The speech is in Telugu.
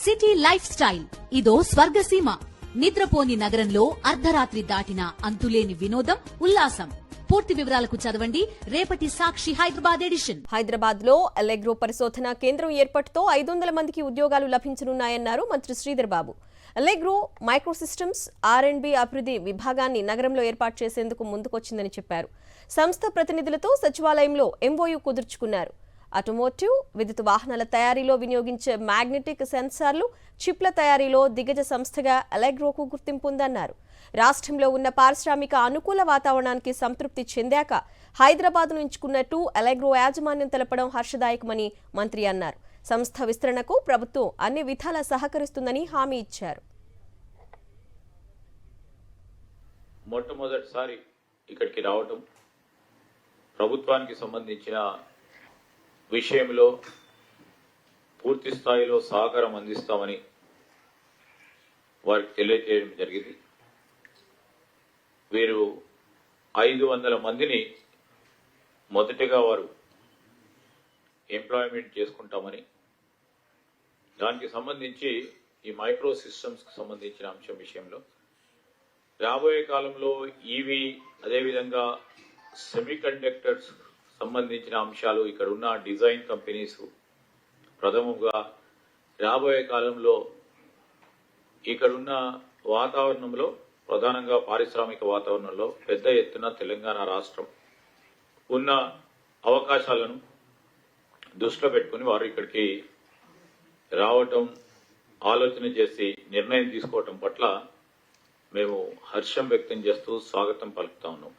సిటీ లైఫ్ స్టైల్ ఇదో స్వర్గసీమ. నిద్రపోని నగరంలో అర్ధరాత్రి దాటిన అంతులేని వినోదం, ఉల్లాసం. పూర్తి వివరాలకు చదవండి రేపటి సాక్షి హైదరాబాద్ ఎడిషన్. హైదరాబాద్ లో అలెగ్రో పరిశోధన కేంద్రం ఏర్పాటుతో 500 మందికి ఉద్యోగాలు లభించనున్నాయన్నారు మంత్రి శ్రీధర్ బాబు. అలెగ్రో మైక్రోసిస్టమ్స్ R&B అభివృద్ధి విభాగాన్ని నగరంలో ఏర్పాటు చేసేందుకు ముందుకొచ్చిందని చెప్పారు. సంస్థ ప్రతినిధులతో సచివాలయంలో MOU కుదుర్చుకున్నారు. ఆటోమోటివ్, విద్యుత్ వాహనాల తయారీలో వినియోగించే మ్యాగ్నెటిక్ సెన్సార్లు, చిప్ల తయారీలో దిగ్గజ సంస్థగా అలెగ్రోకు గుర్తింపు ఉందన్నారు. రాష్ట్రంలో ఉన్న పారిశ్రామిక అనుకూల వాతావరణానికి సంతృప్తి చెందాక హైదరాబాద్ను ఎంచుకున్నట్టు అలెగ్రో యాజమాన్యం తెలపడం హర్షదాయకమని మంత్రి అన్నారు. సంస్థ విస్తరణకు ప్రభుత్వం అన్ని విధాలా సహకరిస్తుందని హామీ ఇచ్చారు. మొట్టమొదటిసారి ఇక్కడికి రావటం, ప్రభుత్వానికి సంబంధించిన విషయంలో పూర్తి స్థాయిలో సహకారం అందిస్తామని వారికి తెలియజేయడం జరిగింది. వీరు 500 మందిని మొదటిగా వారు ఎంప్లాయ్మెంట్ చేసుకుంటామని, దానికి సంబంధించి ఈ మైక్రో సిస్టమ్స్కి సంబంధించిన అంశం విషయంలో రాబోయే కాలంలో ఈవీ, అదేవిధంగా సెమీ కండక్టర్స్ సంబంధించిన అంశాలు, ఇక్కడ ఉన్న డిజైన్ కంపెనీస్ ప్రథమంగా రాబోయే కాలంలో ఇక్కడున్న వాతావరణంలో, ప్రధానంగా పారిశ్రామిక వాతావరణంలో పెద్ద ఎత్తున తెలంగాణ రాష్ట్రం ఉన్న అవకాశాలను దృష్టిలో పెట్టుకుని వారు ఇక్కడికి రావటం, ఆలోచన చేసి నిర్ణయం తీసుకోవటం పట్ల మేము హర్షం వ్యక్తం చేస్తూ స్వాగతం పలుకుతా ఉన్నాం.